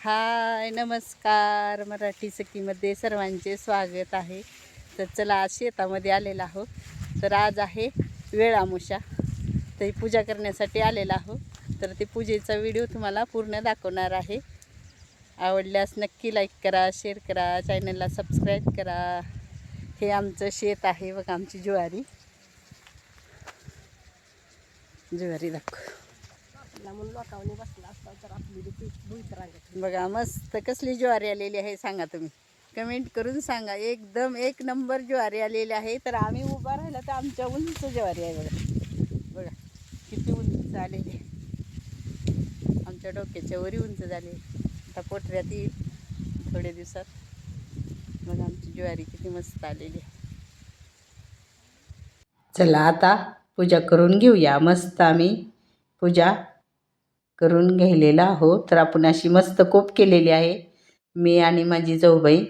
हाय नमस्कार, मराठी सखीमध्ये सर्वांचे स्वागत आहे. तर चला आज शेतामध्ये आलेला आहोत. तर आज आहे वेळामुषा, तर पूजा करण्यासाठी आलेला आहोत. तर ते पूजेचा व्हिडिओ तुम्हाला पूर्ण दाखवणार आहे. आवडल्यास नक्की लाईक करा, शेअर करा, चॅनलला सबस्क्राईब करा. हे आमचं शेत आहे बघा, आमची ज्वारी दाखव बघा. मस्त कसली ज्वारी आलेली आहे सांगा तुम्ही, कमेंट करून सांगा. एकदम एक नंबर ज्वारी आलेली आहे. तर आम्ही उभा राहिला तर आमच्या उंच ज्वारी आहे बघा. बघा किती उंच आलेली आहे, आमच्या डोक्याच्या वरी उंच झाली. आता पोटऱ्यात येईल थोड्या दिवसात. बघा आमची ज्वारी किती मस्त आलेली आहे. चला आता पूजा करून घेऊया. मस्त आम्ही पूजा करून घ्यायलेला आहोत. तर आपण अशी मस्त कोप केलेली आहे, मी आणि माझी जाऊबाई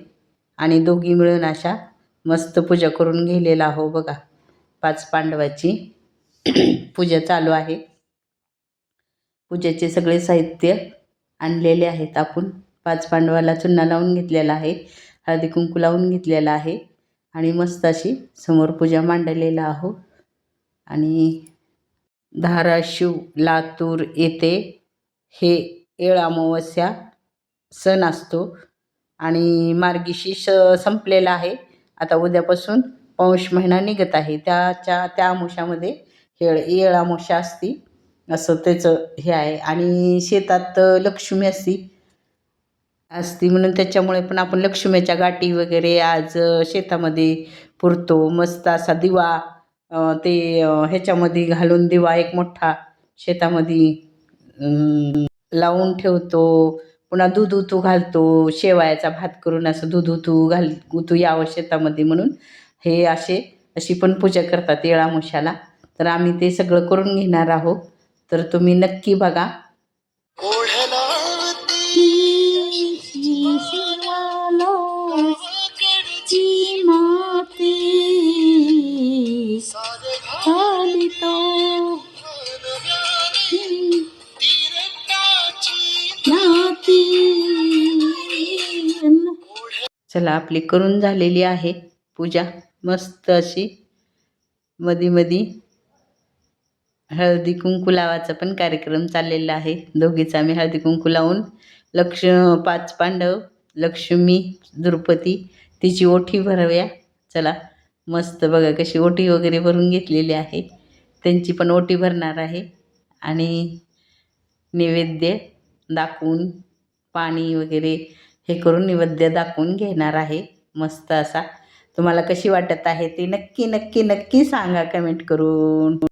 आणि दोघी मिळून अशा मस्त पूजा करून घ्यायलेला आहो. बघा 5 पांडवाची पूजा चालू आहे. पूजेचे सगळे साहित्य आणलेले आहेत. आपण 5 पांडवाला चुन्ना लावून घेतलेला आहे, हळदी कुंकू लावून घेतलेला आहे आणि मस्त अशी समोर पूजा मांडलेला आहो. आणि धाराशिव लातूर येथे हे येळ अमावस्या सण असतो आणि मार्गशीर्ष संपलेला आहे. आता उद्यापासून पौष महिना निघत आहे. त्या अमावस्यामध्ये येळ अमावस्या असती, असं त्याचं हे आहे. आणि शेतात लक्ष्मी असती म्हणून त्याच्यामुळे पण आपण लक्ष्मीच्या गाठी वगैरे आज शेतामध्ये पुरतो. मस्त असा दिवा ते ह्याच्यामध्ये घालून दिवा एक मोठा शेतामध्ये लावून ठेवतो. पुन्हा दूध उतू घालतो, शेवायाचा भात करून असं दूध उतू यावं शेतामध्ये म्हणून हे अशी पण पूजा करतात येळामुशाला. तर आम्ही ते सगळं करून घेणार आहोत. तर तुम्ही नक्की बघा. चला आपली करून झालेली आहे पूजा. मस्त अशी मधी हळदी कुंकू लावायचा पण कार्यक्रम चाललेला आहे. दोघीचा आम्ही हळदी कुंकू लावून 5 पांडव, लक्ष्मी, द्रौपदी तिची ओठी भरूया. चला मस्त बघा कशी ओठी वगैरे भरून घेतलेली आहे. त्यांची पण ओठी भरणार आहे आणि नैवेद्य दाखवून पाणी वगैरे हे करून नैवेद्य दाखवून घेणार आहे. मस्त असा. तुम्हाला कशी वाटत आहे ते नक्की सांगा कमेंट करून.